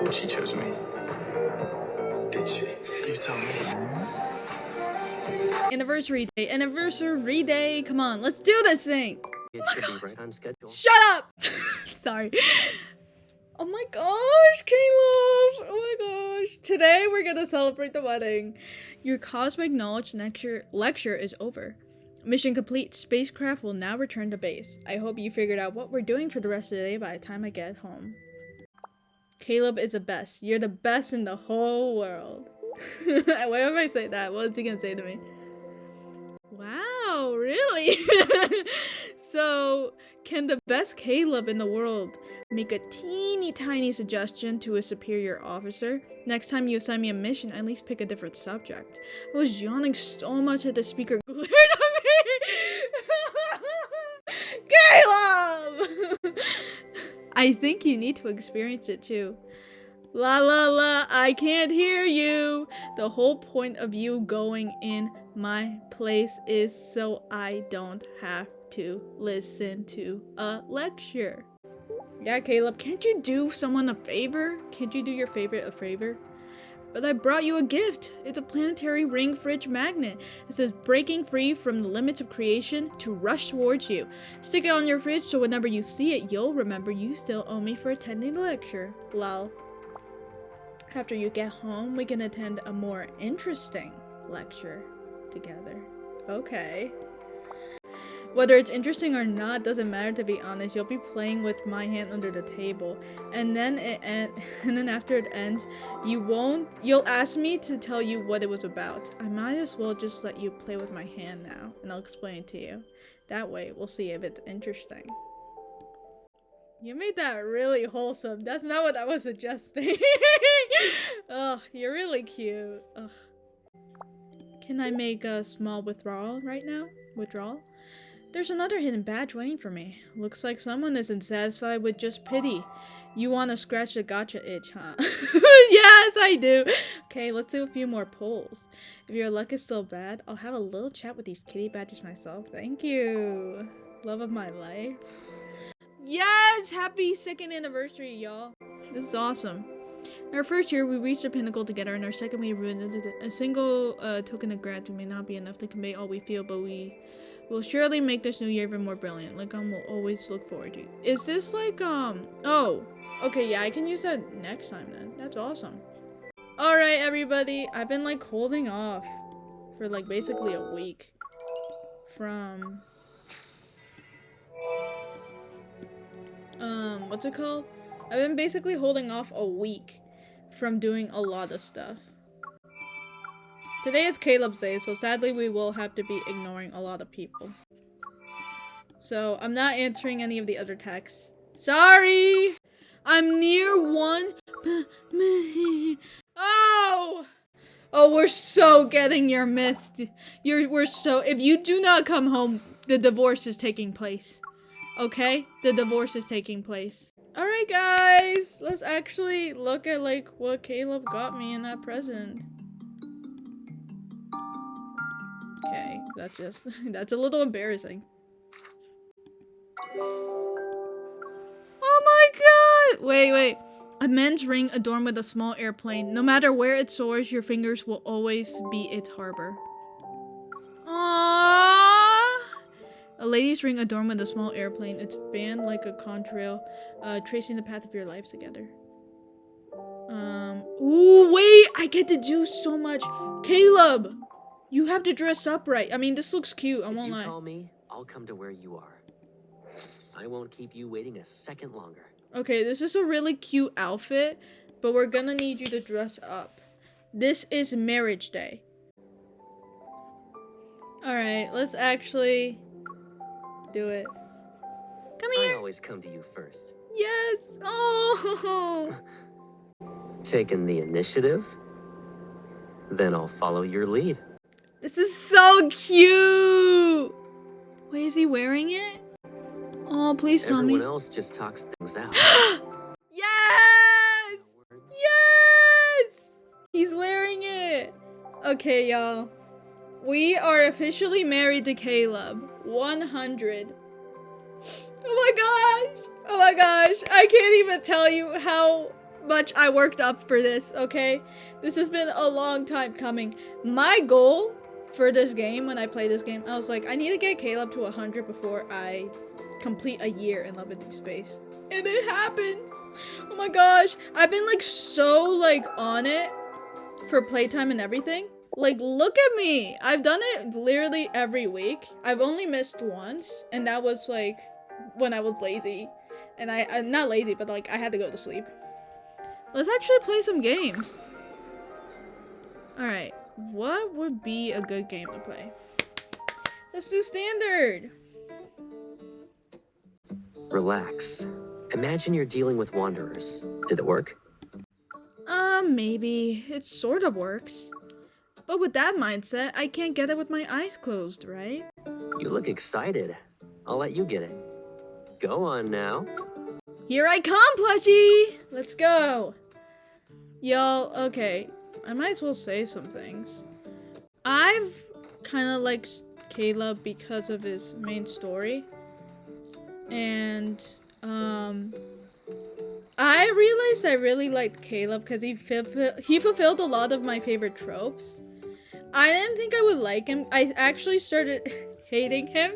She chose me. Did she? You tell me. Anniversary day. Anniversary day. Come on, let's do this thing. It should be right on schedule. Shut up! Sorry. Oh my gosh, Caleb! Oh my gosh. Today we're gonna celebrate the wedding. Your cosmic knowledge lecture is over. Mission complete. Spacecraft will now return to base. I hope you figured out what we're doing for the rest of the day by the time I get home. Caleb is the best. You're the best in the whole world. Why if I say that? What's he gonna say to me? Wow, really? So, can the best Caleb in the world make a teeny tiny suggestion to a superior officer? Next time you assign me a mission, at least pick a different subject. I was yawning so much that the speaker glared at me! Caleb! I think you need to experience it too. La la la, I can't hear you. The whole point of you going in my place is so I don't have to listen to a lecture. Yeah, Caleb, can't you do someone a favor? Can't you do your favorite a favor? But I brought you a gift. It's a planetary ring fridge magnet. It says breaking free from the limits of creation to rush towards you. Stick it on your fridge so whenever you see it, you'll remember you still owe me for attending the lecture. Lol. After you get home, we can attend a more interesting lecture together. Okay. Whether it's interesting or not doesn't matter, to be honest. You'll be playing with my hand under the table, and then after it ends, you'll ask me to tell you what it was about. I might as well just let you play with my hand now, and I'll explain it to you. That way, we'll see if it's interesting. You made that really wholesome. That's not what I was suggesting. Ugh, you're really cute. Ugh. Can I make a small withdrawal right now? Withdrawal? There's another hidden badge waiting for me. Looks like someone isn't satisfied with just pity. You want to scratch the gotcha itch, huh? Yes, I do. Okay, let's do a few more polls. If your luck is still bad, I'll have a little chat with these kitty badges myself. Thank you. Love of my life. Yes! Happy 2nd anniversary, y'all. This is awesome. In our first year, we reached the pinnacle together. In our second, we ruined it. A single token of gratitude may not be enough to convey all we feel, but we will surely make this new year even more brilliant. Like, we'll always look forward to. Is this like, oh. Okay, yeah, I can use that next time then. That's awesome. Alright, everybody. I've been, like, holding off for, like, basically a week from... what's it called? I've been basically holding off a week from doing a lot of stuff. Today is Caleb's day, so sadly we will have to be ignoring a lot of people. So I'm not answering any of the other texts. Sorry! I'm near one. Oh! Oh, we're so getting your myth. We're so, if you do not come home, the divorce is taking place. Okay? The divorce is taking place. Alright guys, let's actually look at like what Caleb got me in that present. Okay, that's just, that's a little embarrassing. Oh my god! Wait. A men's ring adorned with a small airplane. No matter where it soars, your fingers will always be its harbor. Aww. A lady's ring adorned with a small airplane. It's band like a contrail, tracing the path of your lives together. Ooh, wait! I get to do so much! Caleb! You have to dress up right. I mean, this looks cute, I won't lie. If you call me, I'll come to where you are. I won't keep you waiting a second longer. Okay, this is a really cute outfit, but we're gonna need you to dress up. This is marriage day. Alright, let's actually... do it. Come here. I always come to you first. Yes. Oh. Taking the initiative? Then I'll follow your lead. This is so cute. Wait, is he wearing it? Oh, please tell me. Everyone else just talks things out. Yes. Yes. He's wearing it. Okay, y'all. We are officially married to Caleb. 100. Oh my gosh! Oh my gosh! I can't even tell you how much I worked up for this, okay? This has been a long time coming. My goal for this game, when I play this game, I was like, I need to get Caleb to 100 before I complete a year in Love and Deepspace. And it happened! Oh my gosh, I've been like so like on it for playtime and everything. Like, look at me! I've done it literally every week. I've only missed once, and that was like when I was lazy. And I'm not lazy, but like I had to go to sleep. Let's actually play some games. Alright, what would be a good game to play? Let's do standard! Relax. Imagine you're dealing with wanderers. Did it work? Maybe. It sort of works. But with that mindset, I can't get it with my eyes closed, right? You look excited. I'll let you get it. Go on now. Here I come, plushie! Let's go! Y'all, okay. I might as well say some things. I've kind of liked Caleb because of his main story. And, I realized I really liked Caleb because he fulfilled a lot of my favorite tropes. I didn't think I would like him. I actually started hating him.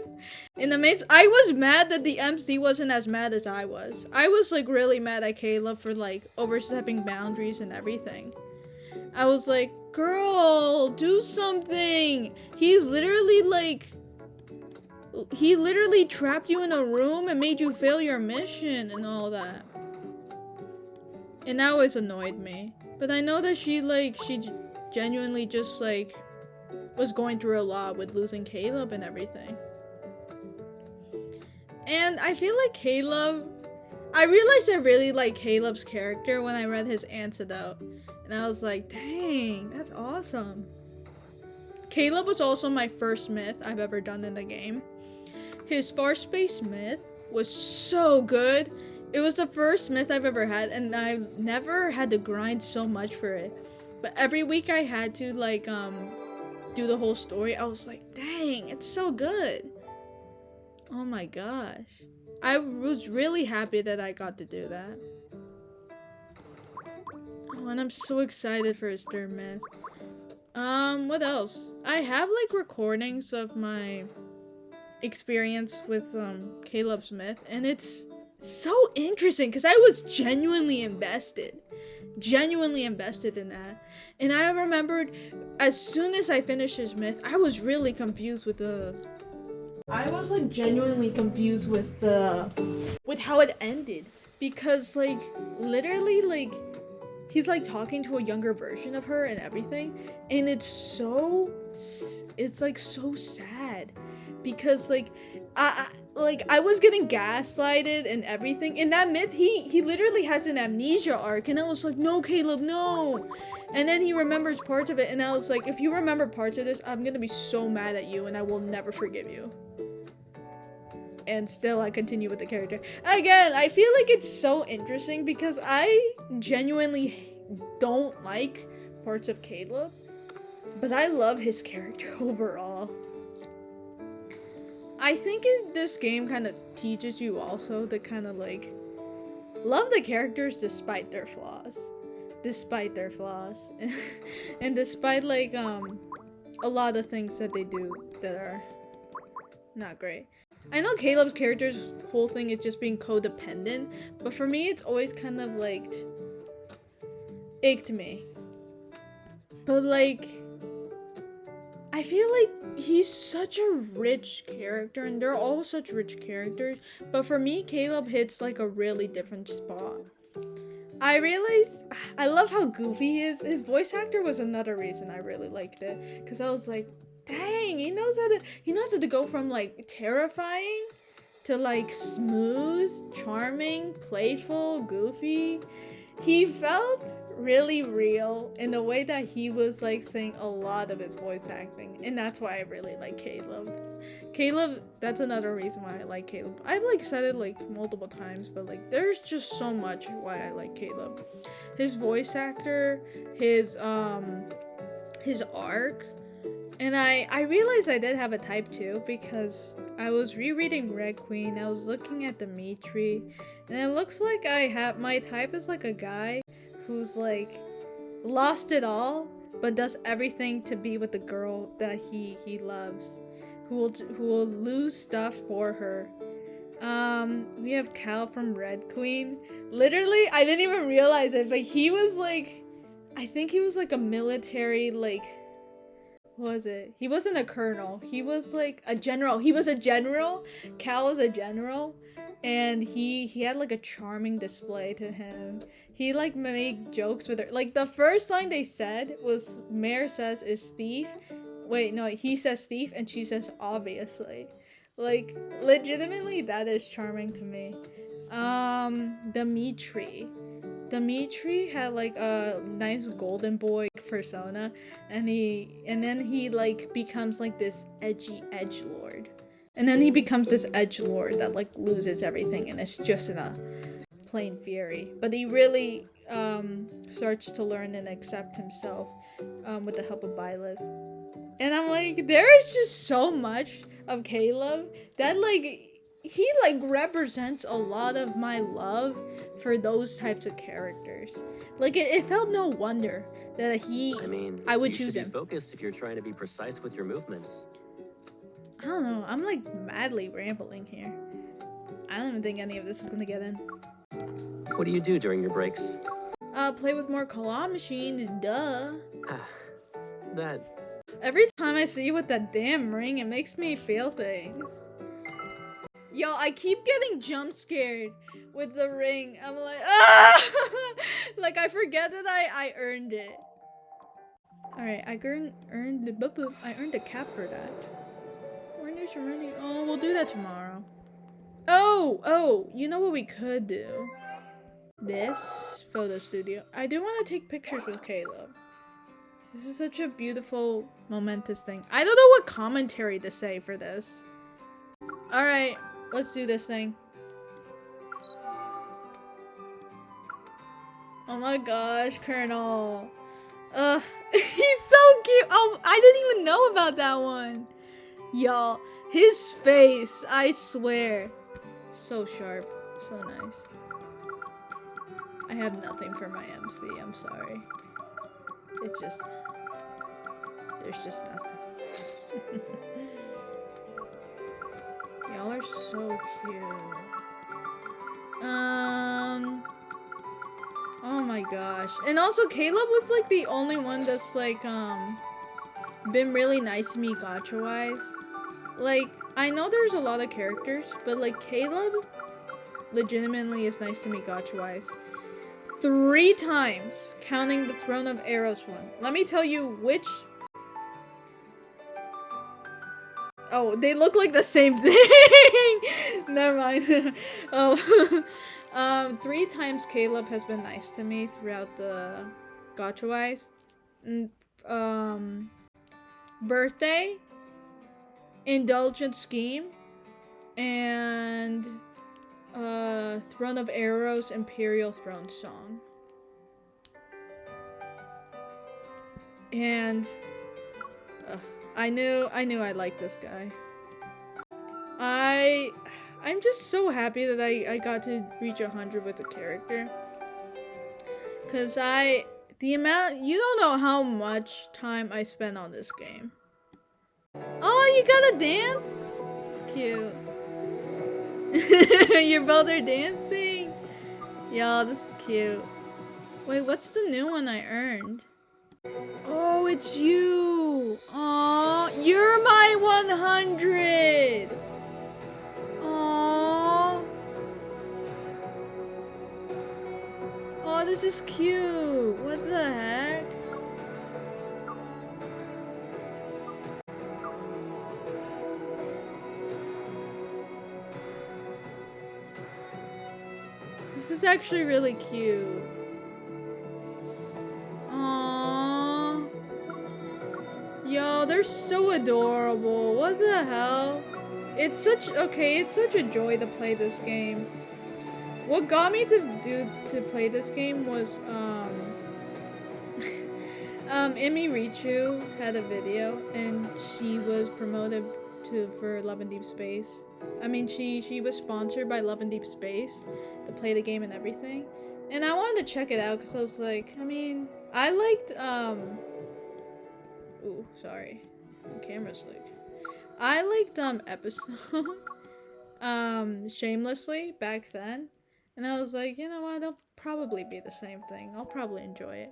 In the midst, I was mad that the MC wasn't as mad as I was. I was like really mad at Caleb for like overstepping boundaries and everything. I was like, girl, do something. He's literally like, he literally trapped you in a room and made you fail your mission and all that. And that always annoyed me. But I know that she genuinely just like was going through a lot with losing Caleb and everything. And I feel like Caleb, I realized I really like Caleb's character when I read his antidote. And I was like, dang, that's awesome. Caleb was also my first myth I've ever done in the game. His far space myth was so good. It was the first myth I've ever had, and I never had to grind so much for it. But every week I had to like do the whole story. I was like, dang, it's so good. Oh my gosh. I was really happy that I got to do that. Oh, and I'm so excited for his third myth. What else? I have like recordings of my experience with Caleb's myth, and it's so interesting because I was genuinely invested in that. And I remembered as soon as I finished his myth, I was really confused with genuinely confused with how it ended, because like literally like he's like talking to a younger version of her and everything, and it's like so sad because like I was getting gaslighted and everything. In that myth, he literally has an amnesia arc, and I was like, no, Caleb, no. And then he remembers parts of it, and I was like, if you remember parts of this, I'm gonna be so mad at you, and I will never forgive you. And still, I continue with the character. Again, I feel like it's so interesting because I genuinely don't like parts of Caleb, but I love his character overall. I think this game kind of teaches you also to kind of like love the characters despite their flaws. And despite like a lot of things that they do that are not great. I know Caleb's character's whole thing is just being codependent, but for me it's always kind of like icked me. But like I feel like he's such a rich character, and they're all such rich characters, but for me, Caleb hits like a really different spot. I realized I love how goofy he is. His voice actor was another reason I really liked it, because I was like, dang, he knows how to go from like terrifying to like smooth, charming, playful, goofy. He felt really real in the way that he was like saying a lot of his voice acting, and that's why I really like Caleb. That's another reason why I like Caleb. I've like said it like multiple times, but like there's just so much why I like Caleb. His voice actor, his arc, and I realized I did have a type too, because I was rereading Red Queen. I was looking at the meat tree, and it looks like my type is like a guy who's like lost it all, but does everything to be with the girl that he loves, who will lose stuff for her. We have Cal from Red Queen. Literally, I didn't even realize it, but he was like, I think he was like a military, like, what was it? He wasn't a colonel. He was like a general. He was a general. Cal was a general. And he had like a charming display to him. He like made jokes with her. Like the first line they said was, Mare says is thief. Wait, no, he says thief and she says obviously. Like legitimately that is charming to me. Dimitri had like a nice golden boy persona, and then he like becomes like this edgy edgelord. And then he becomes this edgelord that like loses everything and is just in a plain fury. But he really starts to learn and accept himself with the help of Byleth. And I'm like, there is just so much of Caleb that like he like represents a lot of my love for those types of characters. Like it felt no wonder that I would choose him. You should be focused if you're trying to be precise with your movements. I don't know, I'm like madly rambling here. I don't even think any of this is gonna get in. What do you do during your breaks? Play with more claw machines, duh. That... Every time I see you with that damn ring, it makes me feel things. Yo, I keep getting jump scared with the ring. I'm like, ah! Like I forget that I earned it. Alright, I earned the cap for that. Coordination ready. Oh, we'll do that tomorrow. Oh, you know what we could do? This photo studio. I do want to take pictures with Caleb. This is such a beautiful, momentous thing. I don't know what commentary to say for this. Alright, let's do this thing. Oh my gosh, Colonel. He's so cute. Oh, I didn't even know about that one. Y'all, his face, I swear. So sharp, so nice. I have nothing for my MC, I'm sorry. It's just... there's just nothing. Y'all are so cute. Oh my gosh. And also Caleb was like the only one that's like been really nice to me gacha wise. Like I know there's a lot of characters, but like Caleb legitimately is nice to me gacha wise. 3 times, counting the Throne of Arrows one. Let me tell you which... Oh, they look like the same thing! Never mind. Oh. 3 times Caleb has been nice to me throughout the gacha-wise. Birthday, Indulgent Scheme, and... Throne of Arrows, Imperial Throne Song. And I knew I liked this guy. I'm just so happy that I got to reach 100 with the character. Cause the amount, you don't know how much time I spent on this game. Oh, you gotta dance? It's cute. You're both are dancing. Y'all, this is cute. Wait, what's the new one I earned? Oh, it's you. Aw, you're my 100. Aw. Oh, this is cute. What the heck? This is actually really cute. Aww. Yo, they're so adorable. What the hell? It's such a joy to play this game. What got me to play this game was Emi Richu had a video and she was promoted for Love and Deepspace. I mean, she was sponsored by Love and Deepspace to play the game and everything. And I wanted to check it out because I was like, I mean, I liked, ooh, sorry. The camera's like. I liked, episode, Shamelessly back then. And I was like, you know what, it'll probably be the same thing. I'll probably enjoy it.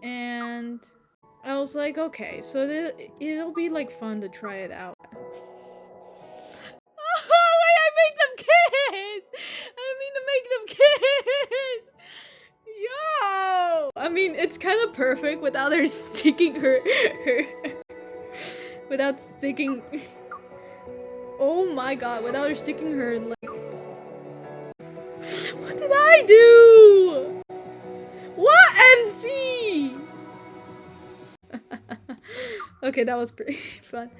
And I was like, okay, so it'll be, like, fun to try it out. Oh, wait, I made them kiss! I didn't mean to make them kiss! Yo! I mean, it's kind of perfect without her sticking her without sticking... Oh my god, without her sticking her, like... What did I do? What, MC? Okay, that was pretty fun.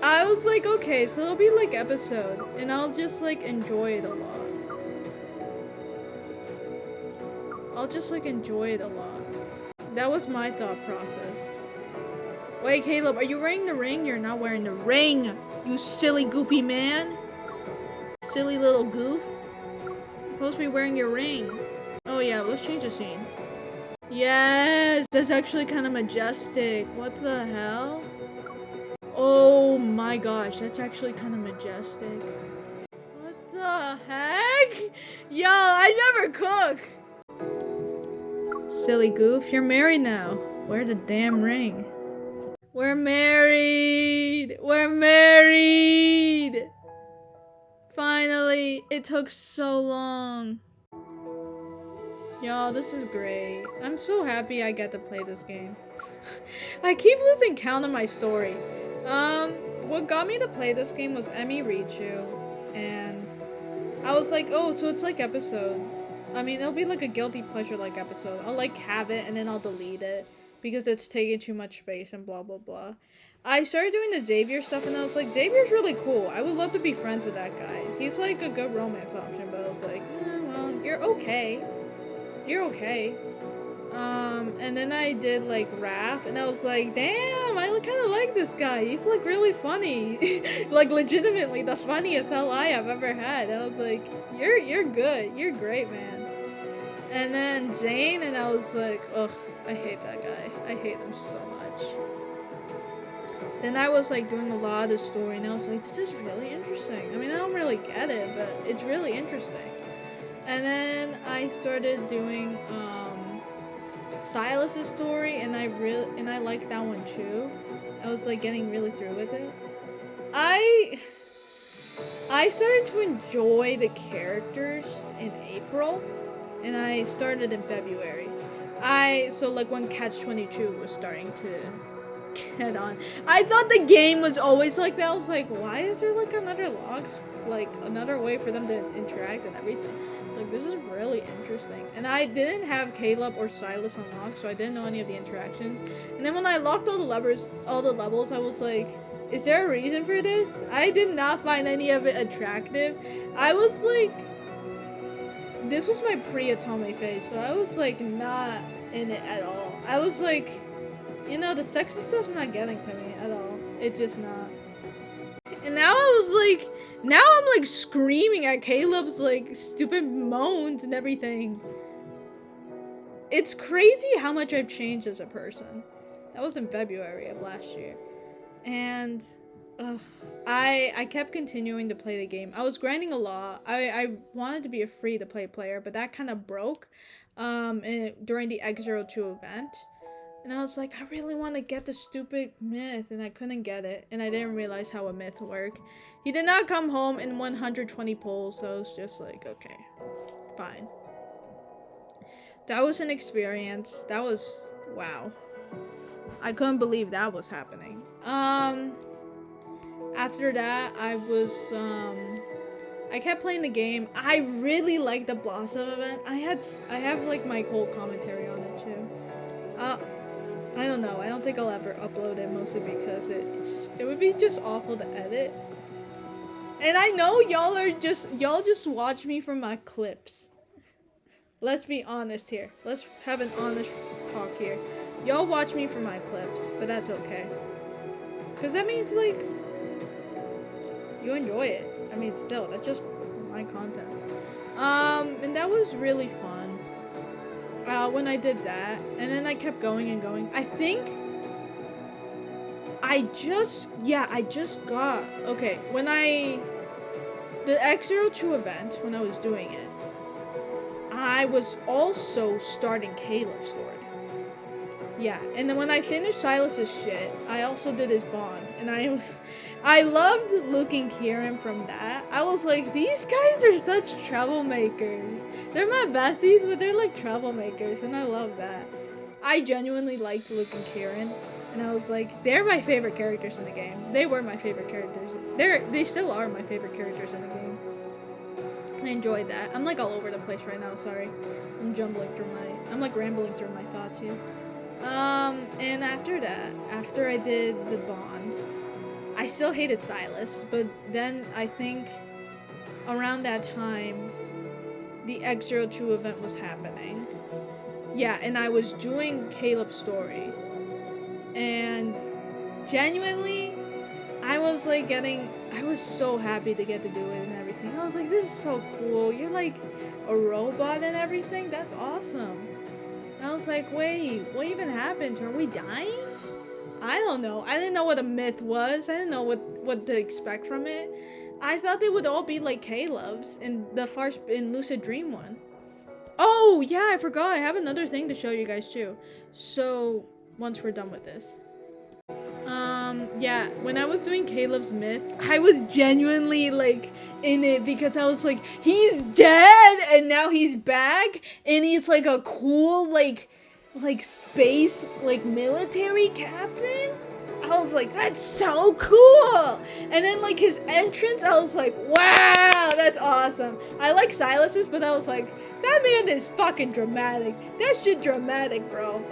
I was like, okay, so it'll be like episode, and I'll just like enjoy it a lot. I'll just like enjoy it a lot. That was my thought process. Wait, Caleb, are you wearing the ring? You're not wearing the ring, you silly goofy man. Silly little goof. You're supposed to be wearing your ring. Oh yeah, let's change the scene. Yes, that's actually kind of majestic. What the hell? Oh my gosh, that's actually kind of majestic. What the heck? Yo, I never cook. Silly goof, you're married now. Wear the damn ring. We're married. We're married. Finally, it took so long. Y'all, this is great. I'm so happy I get to play this game. I keep losing count of my story. What got me to play this game was Emi Richu, and I was like, oh, so it's like episode. I mean, it'll be like a guilty pleasure like episode. I'll like have it and then I'll delete it because it's taking too much space and blah blah blah. I started doing the Xavier stuff and I was like, Xavier's really cool. I would love to be friends with that guy. He's like a good romance option, but I was like, well, you're okay. You're okay. And then I did like Raph, and I was like, damn, I kind of like this guy. He's like really funny, like legitimately the funniest hell I have ever had. I was like, you're good, you're great, man. And then Zayne, and I was like, ugh, I hate that guy. I hate him so much. Then I was like doing a lot of the story, and I was like, this is really interesting. I mean, I don't really get it, but it's really interesting. And then I started doing Sylus' story, and I liked that one too. I was like getting really through with it. I started to enjoy the characters in April, and I started in February. So like when Catch 22 was starting to get on. I thought the game was always like that. I was like, why is there like another like another way for them to interact and everything? Like, this is really interesting. And I didn't have Caleb or Sylus unlocked, so I didn't know any of the interactions. And then when I locked all the levels, I was like, is there a reason for this? I did not find any of it attractive. I was like, this was my pre-Atome phase, so I was like not in it at all. I was like, you know, the sexy stuff's not getting to me at all. It's just not. And now I'm like screaming at Caleb's like stupid moans and everything. It's crazy how much I've changed as a person. That was in February of last year. And I kept continuing to play the game. I was grinding a lot. I wanted to be a free to play player, but that kind of broke during the X02 event. And I was like, I really want to get the stupid myth, and I couldn't get it. And I didn't realize how a myth worked. He did not come home in 120 pulls, so I was just like, okay, fine. That was an experience. That was, wow. I couldn't believe that was happening. After that, I kept playing the game. I really liked the Blossom event. I have like my whole commentary on it too. I don't know. I don't think I'll ever upload it, mostly because it would be just awful to edit. And I know y'all just watch me for my clips. Let's be honest here. Let's have an honest talk here. Y'all watch me for my clips, but that's okay. Cause that means like you enjoy it. I mean, still, that's just my content. And that was really fun. when I did that, and then I kept going and going. I think I just got, okay, the X02 event, when I was doing it, I was also starting Caleb's story. Yeah, and then when I finished Silas's shit, I also did his bond, and I loved looking Kieran from that. I was like, these guys are such troublemakers. They're my besties, but they're like troublemakers, and I love that. I genuinely liked looking Kieran, and I was like, they're my favorite characters in the game. They were my favorite characters. They still are my favorite characters in the game. I enjoyed that. I'm like all over the place right now, sorry. I'm like rambling through my thoughts here. And after that, after I did the bond, I still hated Sylus, but then I think around that time, the X02 event was happening. Yeah, and I was doing Caleb's story, and genuinely, I was so happy to get to do it and everything. I was like, this is so cool. You're like a robot and everything? That's awesome. I was like, wait, what even happened? Are we dying? I don't know. I didn't know what a myth was. I didn't know what to expect from it. I thought they would all be like Caleb's in Lucid Dream one. Oh, yeah, I forgot. I have another thing to show you guys too. So, once we're done with this. Yeah, when I was doing Caleb's myth, I was genuinely like in it because I was like, he's dead and now he's back and he's like a cool like space like military captain. I was like, that's so cool. And then like his entrance, I was like, wow, that's awesome. I like Sylus's, but I was like, that man is fucking dramatic. That shit dramatic, bro.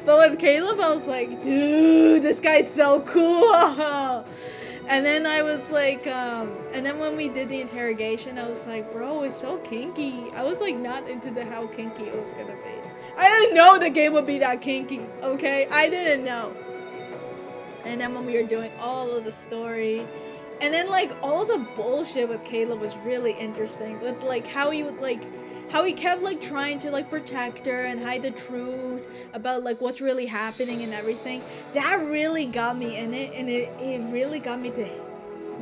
But with Caleb, I was like, dude, this guy's so cool. And then I was like, and then when we did the interrogation, I was like, bro, it's so kinky. I was like not into how kinky it was gonna be. I didn't know the game would be that kinky, okay? I didn't know. And then when we were doing all of the story, and then like all the bullshit with Caleb was really interesting. With like how he kept like trying to like protect her and hide the truth about like what's really happening and everything. That really got me in it, and it really got me to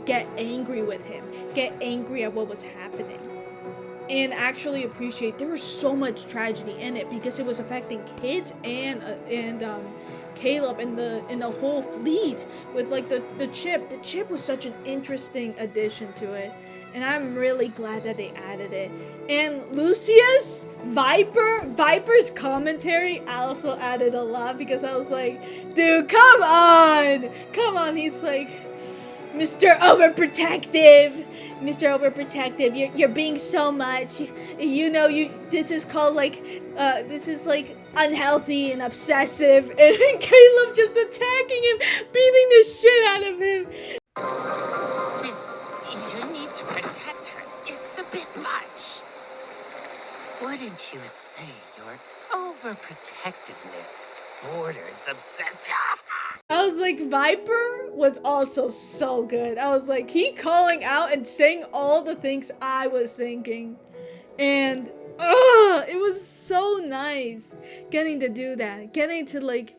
get angry with him, get angry at what was happening, and actually appreciate there was so much tragedy in it because it was affecting kids and Caleb and the whole fleet with like the chip. The chip was such an interesting addition to it. And I'm really glad that they added it. And Lucius, Viper's commentary also added a lot because I was like, dude, come on. He's like, Mr. Overprotective, you're being so much. This is called like, this is like unhealthy and obsessive. And Caleb just attacking him, beating the shit out of him. You need to protect her. It's a bit much. Wouldn't you say your overprotectiveness borders obsession? I was like, Viper was also so good. I was like, he calling out and saying all the things I was thinking. And, it was so nice getting to do that. Getting to, like,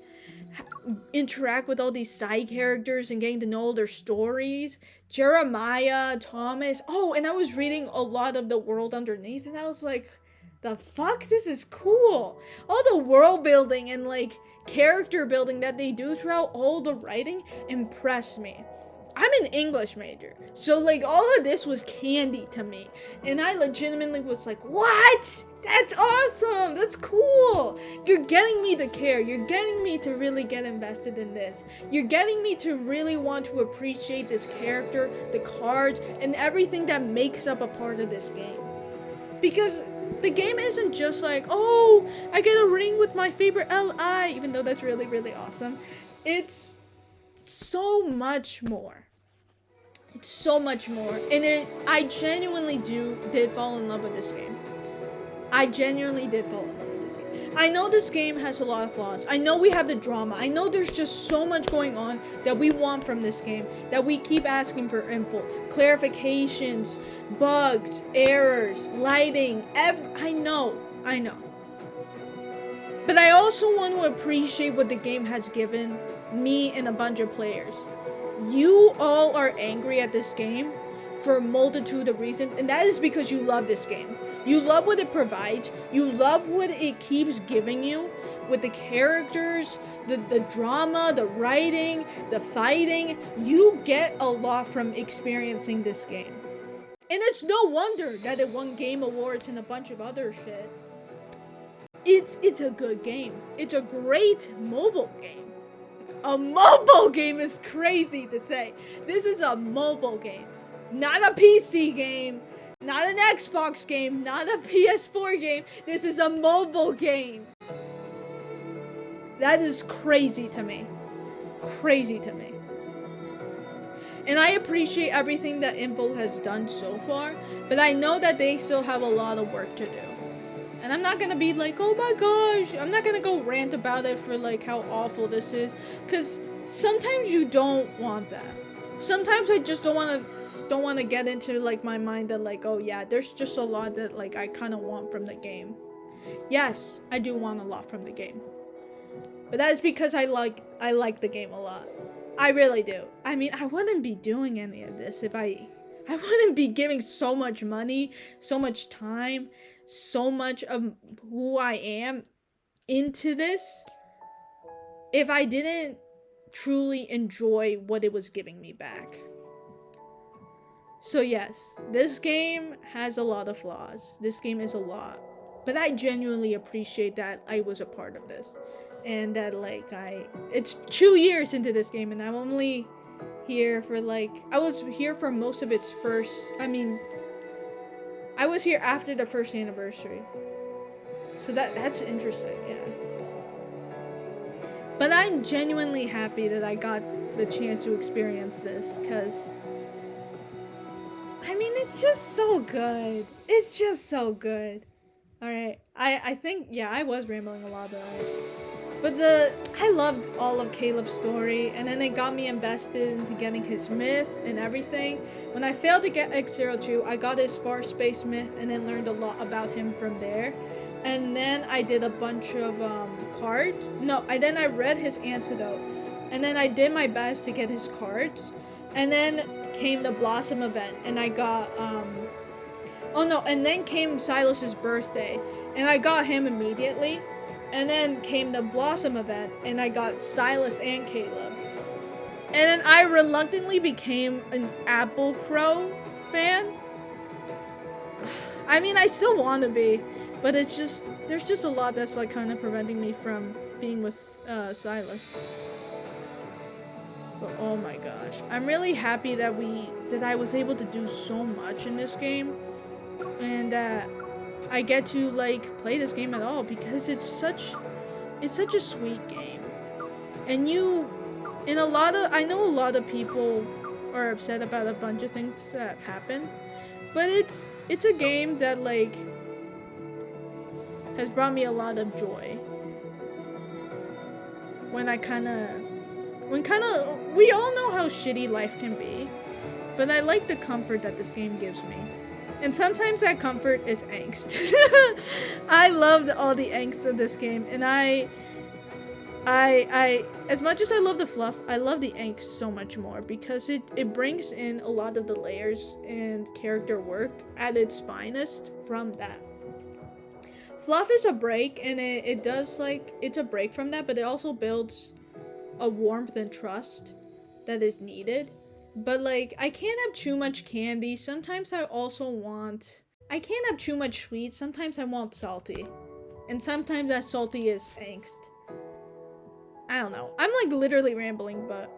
interact with all these side characters and getting to know all their stories. Jeremiah, Thomas. Oh, and I was reading a lot of the world underneath, and I was like, the fuck? This is cool. All the world building and, like, character building that they do throughout all the writing impressed me. I'm an English major, so like all of this was candy to me, and I legitimately was like, what? That's awesome. That's cool. You're getting me to care. You're getting me to really get invested in this. You're getting me to really want to appreciate this character, the cards, and everything that makes up a part of this game. Because the game isn't just like, oh, I get a ring with my favorite LI, even though that's really, really awesome. It's so much more. It's so much more. And I genuinely did fall in love with this game. I genuinely did fall in love with this game. I know this game has a lot of flaws. I know we have the drama. I know there's just so much going on that we want from this game, that we keep asking for info, clarifications, bugs, errors, lighting. I know I know. But I also want to appreciate what the game has given me and a bunch of players. You all are angry at this game for a multitude of reasons, and that is because you love this game. You love what it provides. You love what it keeps giving you with the characters, the drama, the writing, the fighting. You get a lot from experiencing this game. And it's no wonder that it won Game Awards and a bunch of other shit. It's a good game. It's a great mobile game. A mobile game is crazy to say. This is a mobile game. Not a PC game. Not an Xbox game. Not a PS4 game. This is a mobile game. That is crazy to me. Crazy to me. And I appreciate everything that Impel has done so far, but I know that they still have a lot of work to do. And I'm not gonna be like, oh my gosh, I'm not gonna go rant about it for like how awful this is, because sometimes you don't want that. Sometimes I just don't want to get into like my mind that like, oh yeah, there's just a lot that like I kind of want from the game. Yes, I do want a lot from the game, but that is because I like the game a lot. I really do. I mean, I wouldn't be doing any of this if I wouldn't be giving so much money, so much time, so much of who I am into this if I didn't truly enjoy what it was giving me back. So yes, this game has a lot of flaws. This game is a lot. But I genuinely appreciate that I was a part of this. And that like it's 2 years into this game and I'm only here for like, I was here for most of its first, I was here after the first anniversary. So that's interesting, yeah. But I'm genuinely happy that I got the chance to experience this, because I mean, it's just so good. It's just so good. Alright, I think, yeah, I was rambling a lot, but I loved all of Caleb's story, and then it got me invested into getting his myth and everything. When I failed to get X02, I got his far space myth and then learned a lot about him from there. And then I did a bunch of cards. No, then I read his antidote. And then I did my best to get his cards. And then came the Blossom event, and I got oh no, and then came Silas's birthday, and I got him immediately. And then came the Blossom event, and I got Sylus and Caleb. And then I reluctantly became an Apple Crow fan. I mean, I still want to be, but it's just, there's just a lot that's like kind of preventing me from being with Sylus. But oh my gosh, I'm really happy that I was able to do so much in this game, and that I get to like play this game at all, because it's such a sweet game. And I know a lot of people are upset about a bunch of things that happened, but it's a game that like has brought me a lot of joy. We all know how shitty life can be, but I like the comfort that this game gives me. And sometimes that comfort is angst. I loved all the angst of this game, and I as much as I love the fluff, I love the angst so much more, because it brings in a lot of the layers and character work at its finest from that. Fluff is a break, and it does like, it's a break from that, but it also builds a warmth and trust that is needed. But like, I can't have too much candy. Sometimes I can't have too much sweet. Sometimes I want salty. And sometimes that salty is angst. I don't know. I'm like literally rambling, but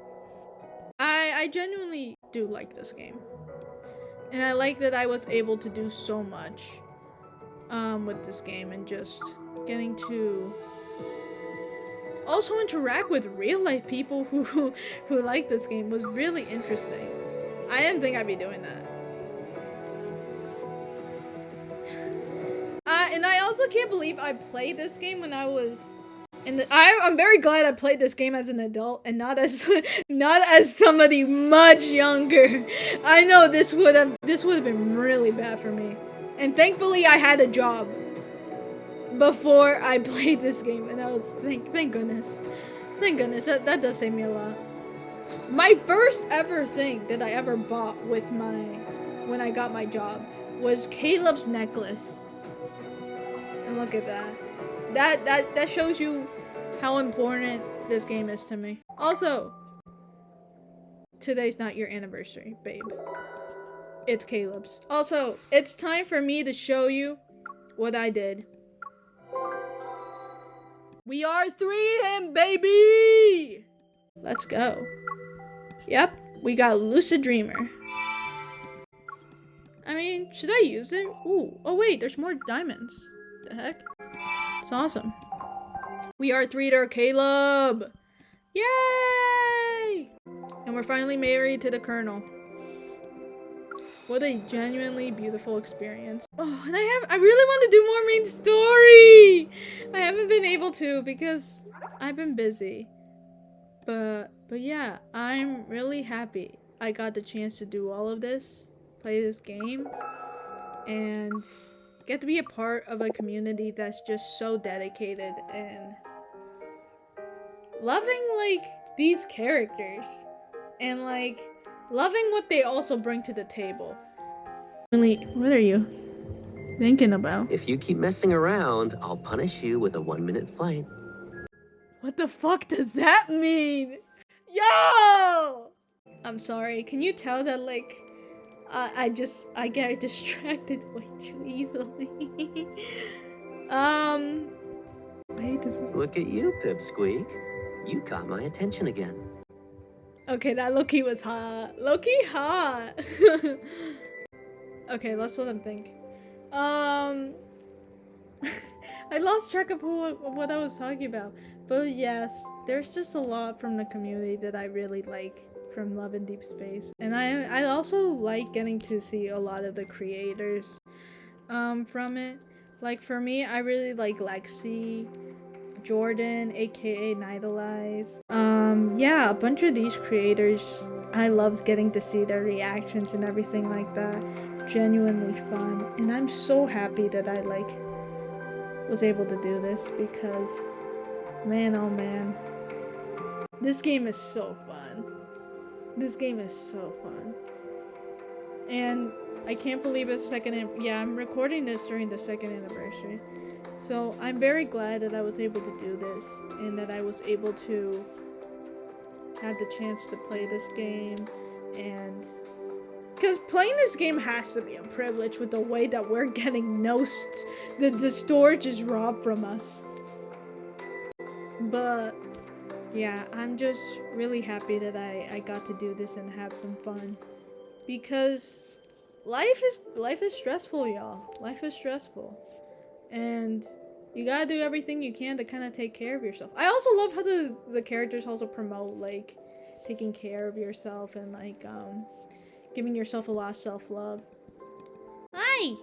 I genuinely do like this game. And I like that I was able to do so much with this game, and just getting to also interact with real life people who like this game was really interesting. I didn't think I'd be doing that. And I also can't believe I played this game when I was I'm very glad I played this game as an adult and not as somebody much younger. I know this would have been really bad for me. And thankfully I had a job. before I played this game, and I was thank goodness. Thank goodness, that does save me a lot. My first ever thing that I ever bought when I got my job was Caleb's necklace. And look at that. That shows you how important this game is to me. Also, today's not your anniversary, babe. It's Caleb's. Also, it's time for me to show you what I did. We are 3 him, baby! Let's go. Yep, we got Lucid Dreamer. I mean, should I use it? Ooh, oh wait, there's more diamonds. The heck? It's awesome. We are 3-der Caleb! Yay! And we're finally married to the Colonel. What a genuinely beautiful experience. Oh, and I really want to do more main story! I haven't been able to because I've been busy. But yeah, I'm really happy I got the chance to do all of this, play this game, and get to be a part of a community that's just so dedicated and loving, like, these characters. And, like, loving what they also bring to the table. Really, what are you thinking about? If you keep messing around, I'll punish you with a 1-minute flight. What the fuck does that mean? Yo! I'm sorry, can you tell that, like, I get distracted way too easily. Wait, Look at you, Pipsqueak. You caught my attention again. okay, that Loki was hot. Loki hot. Okay, let's let him think. I lost track of what I was talking about. But yes, there's just a lot from the community that I really like from Love and Deepspace. And I also like getting to see a lot of the creators from it. Like for me, I really like Lexi, Jordan, aka Nightalize. Yeah, a bunch of these creators. I loved getting to see their reactions and everything like that. Genuinely fun. And I'm so happy that I was able to do this because man, oh man, this game is so fun. This game is so fun. And I can't believe it's I'm recording this during the 2nd anniversary. So I'm very glad that I was able to do this and that I was able to have the chance to play this game. And because playing this game has to be a privilege with the way that we're getting the storage is robbed from us. But yeah, I'm just really happy that I got to do this and have some fun. Because life is stressful, y'all. Life is stressful. And you gotta do everything you can to kind of take care of yourself. I also love how the characters also promote, like, taking care of yourself and, like, giving yourself a lot of self-love. Hi!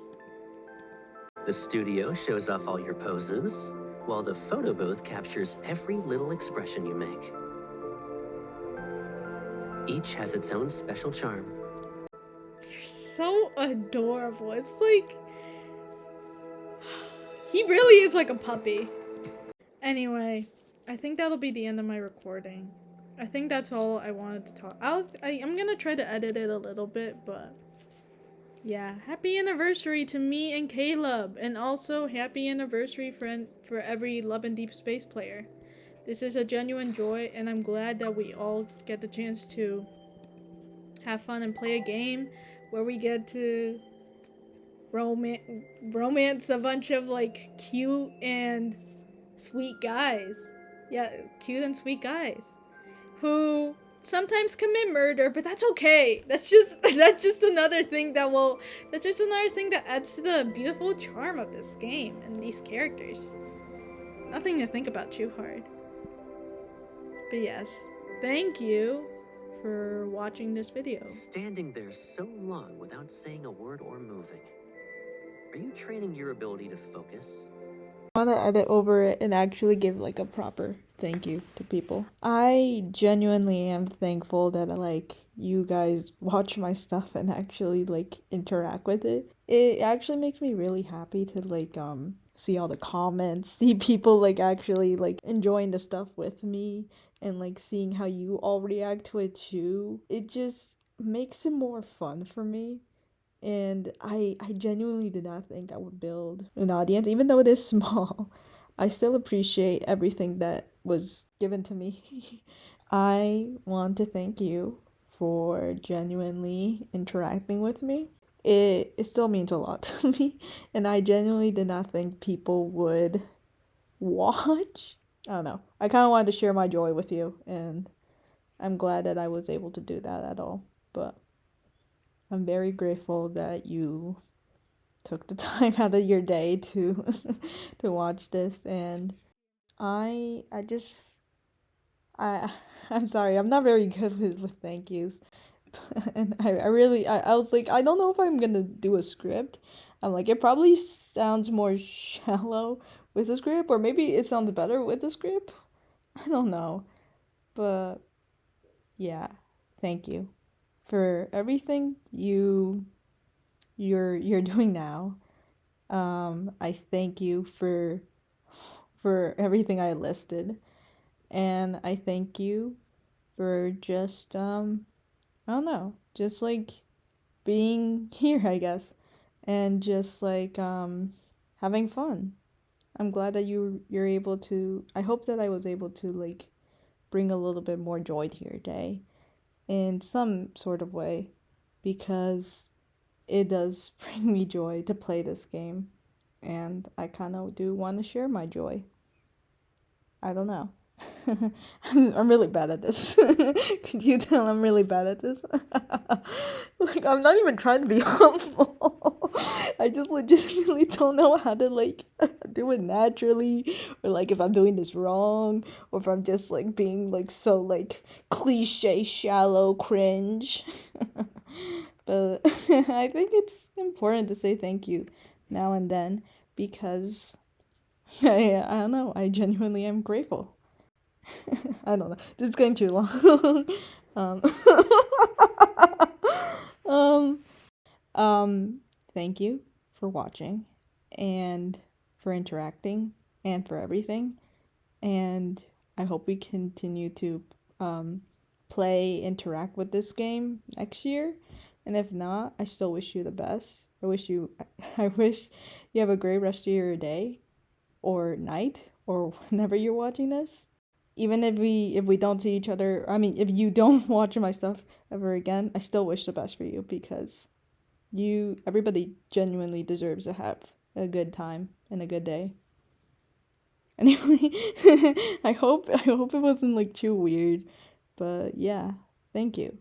The studio shows off all your poses, while the photo booth captures every little expression you make. Each has its own special charm. You're so adorable. It's like... he really is like a puppy. Anyway, I think that'll be the end of my recording. I think that's all I wanted to talk. I'm gonna try to edit it a little bit, but yeah, happy anniversary to me and Caleb, and also happy anniversary for every Love and Deepspace player. This is a genuine joy, and I'm glad that we all get the chance to have fun and play a game where we get to romance a bunch of, like, cute and sweet guys. Yeah, cute and sweet guys who sometimes commit murder, but that's okay. That's just another thing that adds to the beautiful charm of this game and these characters. Nothing to think about too hard. But yes, thank you for watching this video. Standing there so long without saying a word or moving. Are you training your ability to focus? I want to edit over it and actually give, like, a proper thank you to people. I genuinely am thankful that, like, you guys watch my stuff and actually, like, interact with it. It actually makes me really happy to, like, see all the comments, see people like actually like enjoying the stuff with me, and like seeing how you all react to it too. It just makes it more fun for me. And I genuinely did not think I would build an audience, even though it is small. I still appreciate everything that was given to me. I want to thank you for genuinely interacting with me. It still means a lot to me, and I genuinely did not think people would watch. I don't know. I kind of wanted to share my joy with you, and I'm glad that I was able to do that at all. But I'm very grateful that you took the time out of your day to to watch this, and I just I I'm sorry, I'm not very good with thank yous. And I was like, I don't know if I'm gonna do a script. I'm like, it probably sounds more shallow with a script, or maybe it sounds better with a script. I don't know. But yeah, thank you for everything you're doing now. I thank you for everything I listed, and I thank you for just I don't know, just like being here, I guess, and just like having fun. I'm glad that you're able to. I hope that I was able to like bring a little bit more joy to your day in some sort of way, because it does bring me joy to play this game, and I kind of do want to share my joy. I don't know. I'm really bad at this. Could you tell I'm really bad at this? Like, I'm not even trying to be humble. I just legitimately don't know how to like do it naturally, or like if I'm doing this wrong, or if I'm just like being like so like cliche, shallow, cringe. But I think it's important to say thank you now and then, because I don't know, I genuinely am grateful. I don't know. This is getting too long. um, um, thank you for watching, and for interacting, and for everything. And I hope we continue to play, interact with this game next year. And if not, I still wish you the best. I wish you have a great rest of your day or night, or whenever you're watching this. Even if we don't see each other, I mean, if you don't watch my stuff ever again, I still wish the best for you, because everybody genuinely deserves to have a good time and a good day. Anyway, I hope it wasn't like too weird, but yeah, thank you.